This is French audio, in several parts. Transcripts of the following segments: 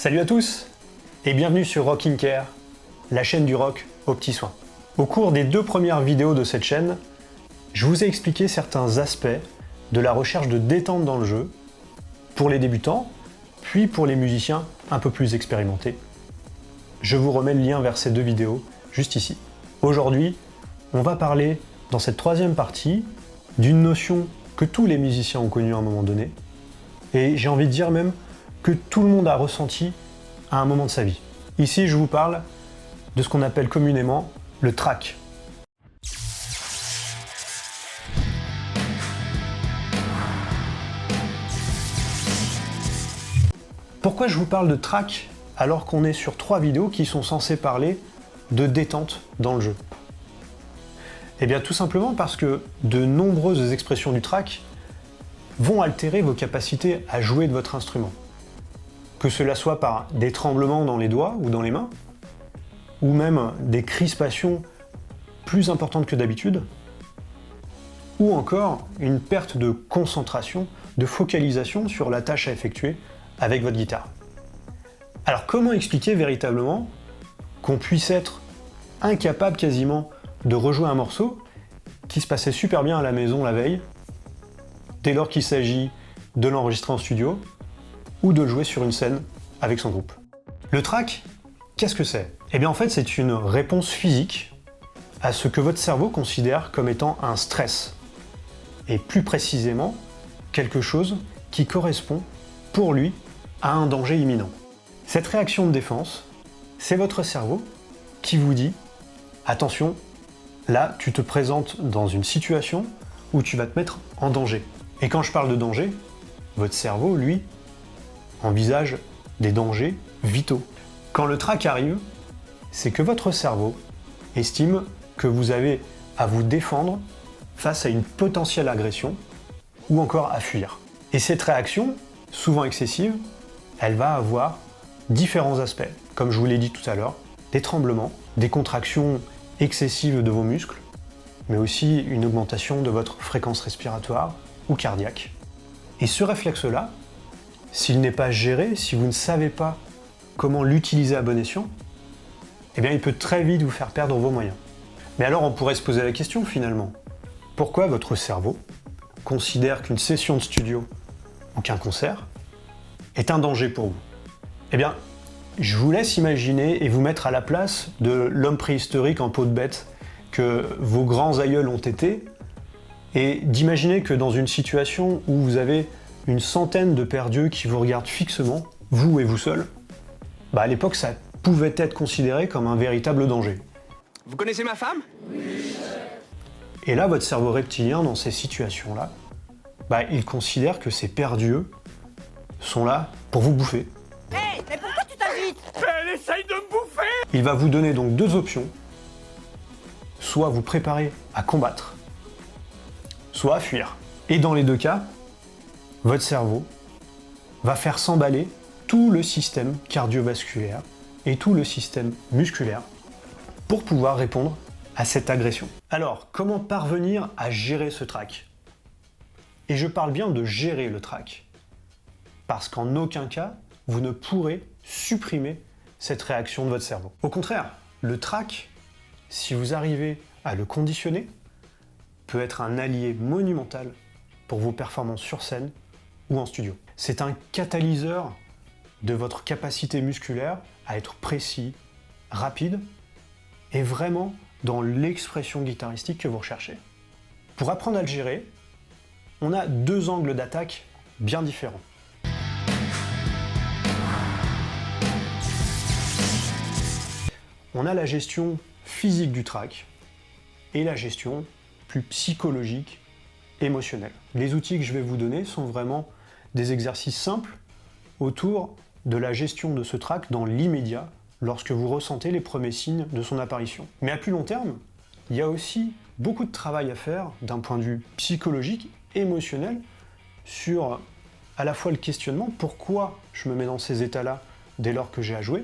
Salut à tous et bienvenue sur Rockin' Care, la chaîne du rock aux petits soins. Au cours des 2 premières vidéos de cette chaîne, je vous ai expliqué certains aspects de la recherche de détente dans le jeu, pour les débutants, puis pour les musiciens un peu plus expérimentés. Je vous remets le lien vers ces 2 vidéos juste ici. Aujourd'hui, on va parler dans cette 3e partie d'une notion que tous les musiciens ont connue à un moment donné, et j'ai envie de dire même que tout le monde a ressenti à un moment de sa vie. Ici, je vous parle de ce qu'on appelle communément le trac. Pourquoi je vous parle de trac alors qu'on est sur 3 vidéos qui sont censées parler de détente dans le jeu? Eh bien tout simplement parce que de nombreuses expressions du trac vont altérer vos capacités à jouer de votre instrument. Que cela soit par des tremblements dans les doigts ou dans les mains, ou même des crispations plus importantes que d'habitude, ou encore une perte de concentration, de focalisation sur la tâche à effectuer avec votre guitare. Alors comment expliquer véritablement qu'on puisse être incapable quasiment de rejouer un morceau qui se passait super bien à la maison la veille, dès lors qu'il s'agit de l'enregistrer en studio, ou de le jouer sur une scène avec son groupe? Le trac, qu'est-ce que c'est? Eh bien en fait c'est une réponse physique à ce que votre cerveau considère comme étant un stress, et plus précisément quelque chose qui correspond pour lui à un danger imminent. Cette réaction de défense, c'est votre cerveau qui vous dit « Attention, là tu te présentes dans une situation où tu vas te mettre en danger ». Et quand je parle de danger, votre cerveau, lui, envisage des dangers vitaux. Quand le trac arrive, c'est que votre cerveau estime que vous avez à vous défendre face à une potentielle agression ou encore à fuir. Et cette réaction, souvent excessive, elle va avoir différents aspects. Comme je vous l'ai dit tout à l'heure, des tremblements, des contractions excessives de vos muscles, mais aussi une augmentation de votre fréquence respiratoire ou cardiaque. Et ce réflexe-là, s'il n'est pas géré, si vous ne savez pas comment l'utiliser à bon escient, eh bien il peut très vite vous faire perdre vos moyens. Mais alors on pourrait se poser la question finalement, pourquoi votre cerveau considère qu'une session de studio ou qu'un concert est un danger pour vous? Eh bien, je vous laisse imaginer et vous mettre à la place de l'homme préhistorique en peau de bête que vos grands aïeuls ont été, et d'imaginer que dans une situation où vous avez une centaine de paires d'yeux qui vous regardent fixement, vous et vous seul, à l'époque ça pouvait être considéré comme un véritable danger. Vous connaissez ma femme? Et là, votre cerveau reptilien, dans ces situations-là, il considère que ces paires d'yeux sont là pour vous bouffer. Hey, mais pourquoi tu t'invites? Elle essaye de me bouffer! Il va vous donner donc 2 options. Soit vous préparer à combattre, soit à fuir. Et dans les 2 cas, votre cerveau va faire s'emballer tout le système cardiovasculaire et tout le système musculaire pour pouvoir répondre à cette agression. Alors, comment parvenir à gérer ce trac? Et je parle bien de gérer le trac, parce qu'en aucun cas, vous ne pourrez supprimer cette réaction de votre cerveau. Au contraire, le trac, si vous arrivez à le conditionner, peut être un allié monumental pour vos performances sur scène ou en studio. C'est un catalyseur de votre capacité musculaire à être précis, rapide, et vraiment dans l'expression guitaristique que vous recherchez. Pour apprendre à le gérer, on a 2 angles d'attaque bien différents. On a la gestion physique du trac et la gestion plus psychologique, émotionnelle. Les outils que je vais vous donner sont vraiment des exercices simples autour de la gestion de ce trac dans l'immédiat lorsque vous ressentez les premiers signes de son apparition. Mais à plus long terme, il y a aussi beaucoup de travail à faire d'un point de vue psychologique, émotionnel, sur à la fois le questionnement, pourquoi je me mets dans ces états-là dès lors que j'ai à jouer,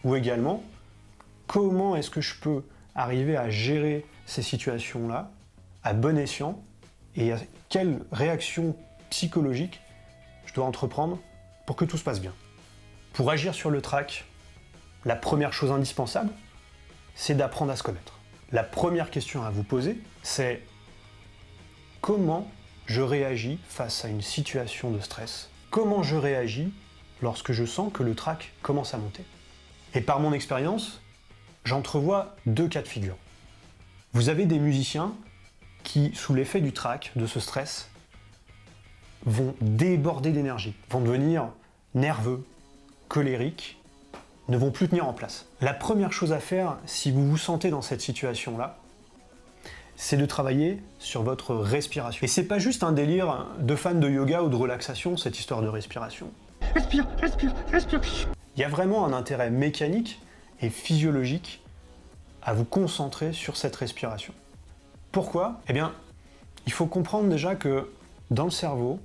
ou également comment est-ce que je peux arriver à gérer ces situations-là à bon escient et à quelle réaction psychologique je dois entreprendre pour que tout se passe bien. Pour agir sur le trac, la première chose indispensable, c'est d'apprendre à se connaître. La première question à vous poser, c'est comment je réagis face à une situation de stress? Comment je réagis lorsque je sens que le trac commence à monter? Et par mon expérience, j'entrevois deux cas de figure. Vous avez des musiciens qui, sous l'effet du trac, de ce stress, vont déborder d'énergie, vont devenir nerveux, colériques, ne vont plus tenir en place. La première chose à faire, si vous vous sentez dans cette situation-là, c'est de travailler sur votre respiration. Et c'est pas juste un délire de fan de yoga ou de relaxation, cette histoire de respiration. Respire, respire, respire. Il y a vraiment un intérêt mécanique et physiologique à vous concentrer sur cette respiration. Pourquoi? Eh bien, il faut comprendre déjà que dans le cerveau,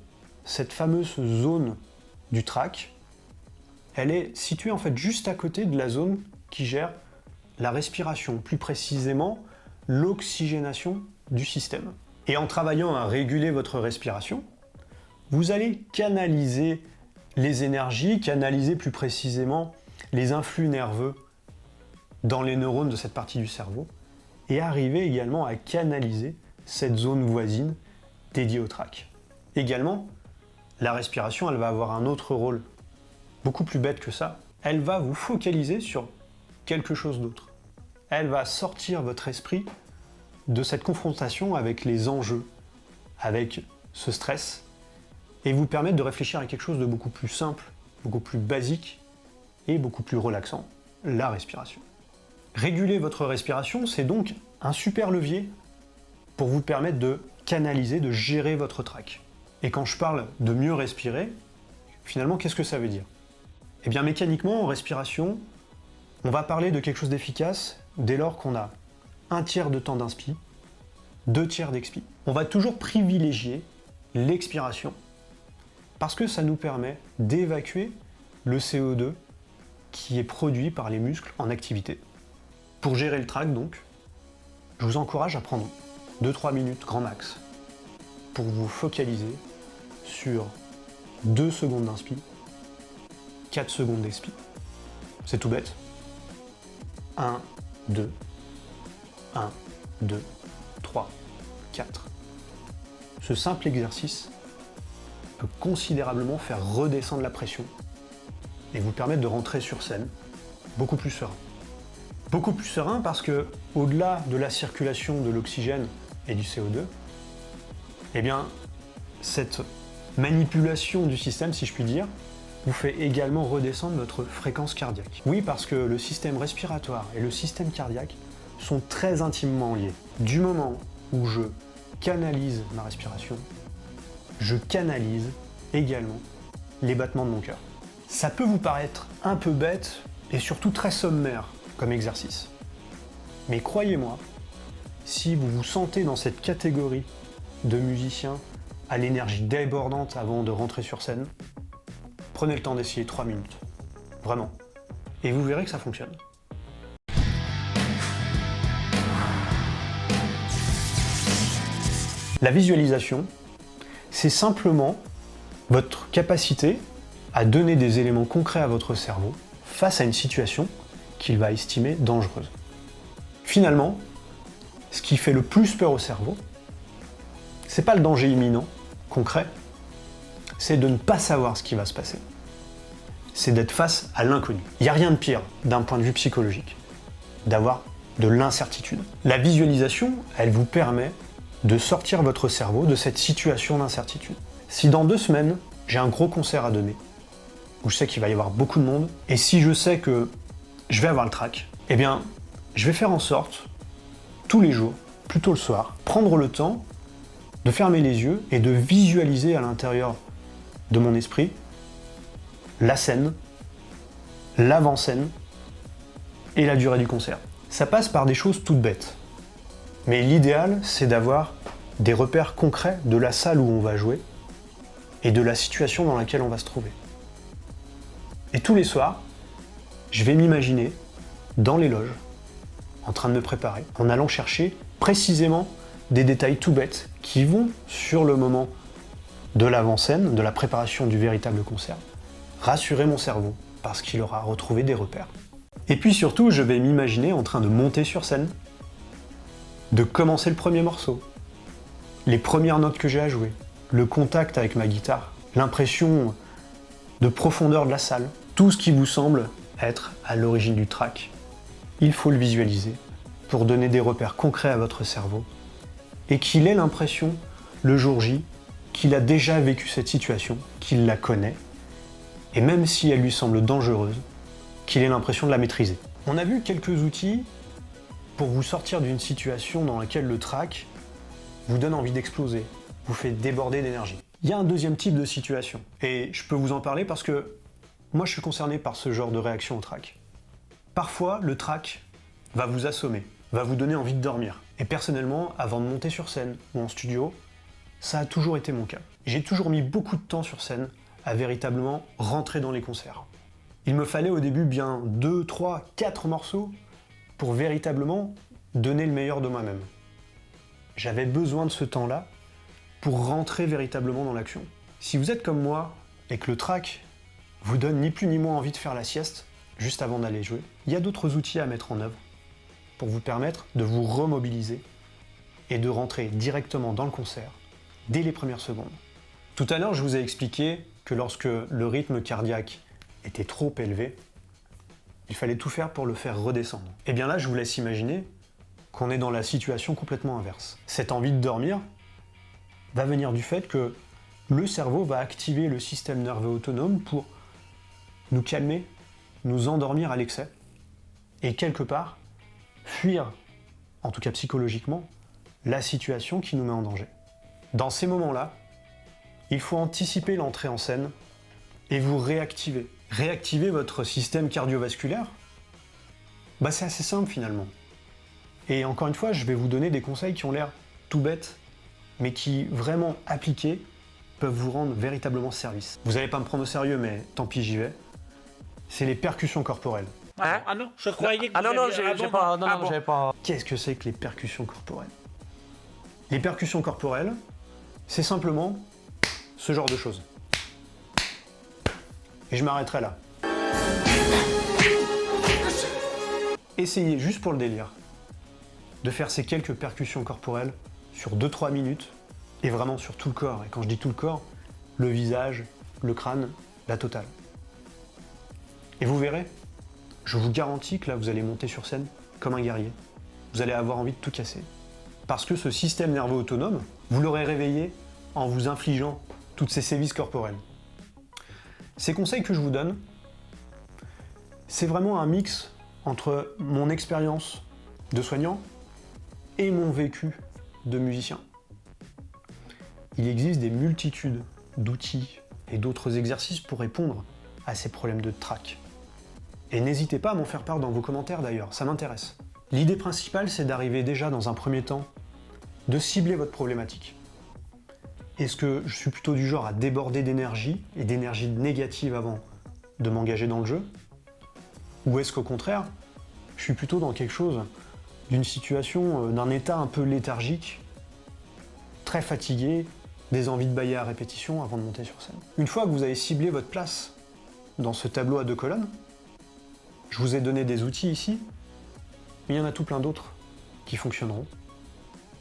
cette fameuse zone du trac, elle est située en fait juste à côté de la zone qui gère la respiration, plus précisément l'oxygénation du système. Et en travaillant à réguler votre respiration, vous allez canaliser les énergies, canaliser plus précisément les influx nerveux dans les neurones de cette partie du cerveau et arriver également à canaliser cette zone voisine dédiée au trac. Également, la respiration, elle va avoir un autre rôle, beaucoup plus bête que ça. Elle va vous focaliser sur quelque chose d'autre. Elle va sortir votre esprit de cette confrontation avec les enjeux, avec ce stress, et vous permettre de réfléchir à quelque chose de beaucoup plus simple, beaucoup plus basique et beaucoup plus relaxant, la respiration. Réguler votre respiration, c'est donc un super levier pour vous permettre de canaliser, de gérer votre trac. Et quand je parle de mieux respirer, finalement, qu'est-ce que ça veut dire? Eh bien, mécaniquement, en respiration, on va parler de quelque chose d'efficace dès lors qu'on a un tiers de temps d'inspi, 2 tiers d'expi. On va toujours privilégier l'expiration parce que ça nous permet d'évacuer le CO2 qui est produit par les muscles en activité. Pour gérer le trac, donc, je vous encourage à prendre 2-3 minutes grand max pour vous focaliser sur 2 secondes d'inspi, 4 secondes d'expi. C'est tout bête. 1, 2, 1, 2, 3, 4. Ce simple exercice peut considérablement faire redescendre la pression et vous permettre de rentrer sur scène beaucoup plus serein. Beaucoup plus serein parce que, au-delà de la circulation de l'oxygène et du CO2, eh bien, cette manipulation du système, si je puis dire, vous fait également redescendre votre fréquence cardiaque. Oui, parce que le système respiratoire et le système cardiaque sont très intimement liés. Du moment où je canalise ma respiration, je canalise également les battements de mon cœur. Ça peut vous paraître un peu bête et surtout très sommaire comme exercice. Mais croyez-moi, si vous vous sentez dans cette catégorie de musiciens à l'énergie débordante avant de rentrer sur scène, prenez le temps d'essayer 3 minutes. Vraiment. Et vous verrez que ça fonctionne. La visualisation, c'est simplement votre capacité à donner des éléments concrets à votre cerveau face à une situation qu'il va estimer dangereuse. Finalement, ce qui fait le plus peur au cerveau, c'est pas le danger imminent, concret, c'est de ne pas savoir ce qui va se passer. C'est d'être face à l'inconnu. Il n'y a rien de pire, d'un point de vue psychologique, d'avoir de l'incertitude. La visualisation, elle vous permet de sortir votre cerveau de cette situation d'incertitude. Si dans 2 semaines, j'ai un gros concert à donner, où je sais qu'il va y avoir beaucoup de monde, et si je sais que je vais avoir le trac, eh bien, je vais faire en sorte, tous les jours, plutôt le soir, prendre le temps de fermer les yeux et de visualiser à l'intérieur de mon esprit la scène, l'avant-scène et la durée du concert. Ça passe par des choses toutes bêtes. Mais l'idéal, c'est d'avoir des repères concrets de la salle où on va jouer et de la situation dans laquelle on va se trouver. Et tous les soirs, je vais m'imaginer dans les loges, en train de me préparer, en allant chercher précisément des détails tout bêtes qui vont, sur le moment de l'avant-scène, de la préparation du véritable concert, rassurer mon cerveau parce qu'il aura retrouvé des repères. Et puis surtout, je vais m'imaginer en train de monter sur scène, de commencer le premier morceau, les premières notes que j'ai à jouer, le contact avec ma guitare, l'impression de profondeur de la salle, tout ce qui vous semble être à l'origine du track. Il faut le visualiser pour donner des repères concrets à votre cerveau et qu'il ait l'impression, le jour J, qu'il a déjà vécu cette situation, qu'il la connaît, et même si elle lui semble dangereuse, qu'il ait l'impression de la maîtriser. On a vu quelques outils pour vous sortir d'une situation dans laquelle le track vous donne envie d'exploser, vous fait déborder d'énergie. Il y a un deuxième type de situation, et je peux vous en parler parce que moi je suis concerné par ce genre de réaction au track. Parfois, le track va vous assommer, va vous donner envie de dormir. Et personnellement, avant de monter sur scène ou en studio, ça a toujours été mon cas. J'ai toujours mis beaucoup de temps sur scène à véritablement rentrer dans les concerts. Il me fallait au début bien 2, 3, 4 morceaux pour véritablement donner le meilleur de moi-même. J'avais besoin de ce temps-là pour rentrer véritablement dans l'action. Si vous êtes comme moi et que le track vous donne ni plus ni moins envie de faire la sieste juste avant d'aller jouer, il y a d'autres outils à mettre en œuvre pour vous permettre de vous remobiliser et de rentrer directement dans le concert dès les premières secondes. Tout à l'heure, je vous ai expliqué que lorsque le rythme cardiaque était trop élevé, il fallait tout faire pour le faire redescendre. Et bien là, je vous laisse imaginer qu'on est dans la situation complètement inverse. Cette envie de dormir va venir du fait que le cerveau va activer le système nerveux autonome pour nous calmer, nous endormir à l'excès, et quelque part, fuir, en tout cas psychologiquement, la situation qui nous met en danger. Dans ces moments-là, il faut anticiper l'entrée en scène et vous réactiver. Réactiver votre système cardiovasculaire, c'est assez simple finalement. Et encore une fois, je vais vous donner des conseils qui ont l'air tout bêtes, mais qui, vraiment appliqués, peuvent vous rendre véritablement service. Vous n'allez pas me prendre au sérieux, mais tant pis, j'y vais. C'est les percussions corporelles. Ah non, je croyais que Ah non, non, bon. j'avais pas... Qu'est-ce que c'est que les percussions corporelles? Les percussions corporelles, c'est simplement ce genre de choses. Et je m'arrêterai là. Essayez, juste pour le délire, de faire ces quelques percussions corporelles sur 2-3 minutes, et vraiment sur tout le corps. Et quand je dis tout le corps, le visage, le crâne, la totale. Et vous verrez, je vous garantis que là, vous allez monter sur scène comme un guerrier. Vous allez avoir envie de tout casser. Parce que ce système nerveux autonome, vous l'aurez réveillé en vous infligeant toutes ces sévices corporels. Ces conseils que je vous donne, c'est vraiment un mix entre mon expérience de soignant et mon vécu de musicien. Il existe des multitudes d'outils et d'autres exercices pour répondre à ces problèmes de trac. Et n'hésitez pas à m'en faire part dans vos commentaires d'ailleurs, ça m'intéresse. L'idée principale, c'est d'arriver déjà dans un premier temps, de cibler votre problématique. Est-ce que je suis plutôt du genre à déborder d'énergie et d'énergie négative avant de m'engager dans le jeu? Ou est-ce qu'au contraire, je suis plutôt dans quelque chose d'une situation, d'un état un peu léthargique, très fatigué, des envies de bâiller à répétition avant de monter sur scène? Une fois que vous avez ciblé votre place dans ce tableau à 2 colonnes, je vous ai donné des outils ici, mais il y en a tout plein d'autres qui fonctionneront.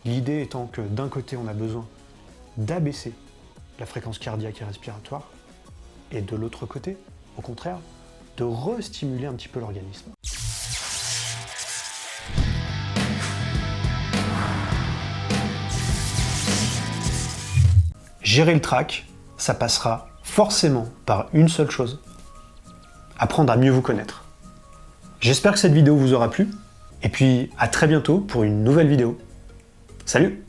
L'idée étant que d'un côté, on a besoin d'abaisser la fréquence cardiaque et respiratoire, et de l'autre côté, au contraire, de restimuler un petit peu l'organisme. Gérer le trac, ça passera forcément par une seule chose, apprendre à mieux vous connaître. J'espère que cette vidéo vous aura plu, et puis à très bientôt pour une nouvelle vidéo. Salut!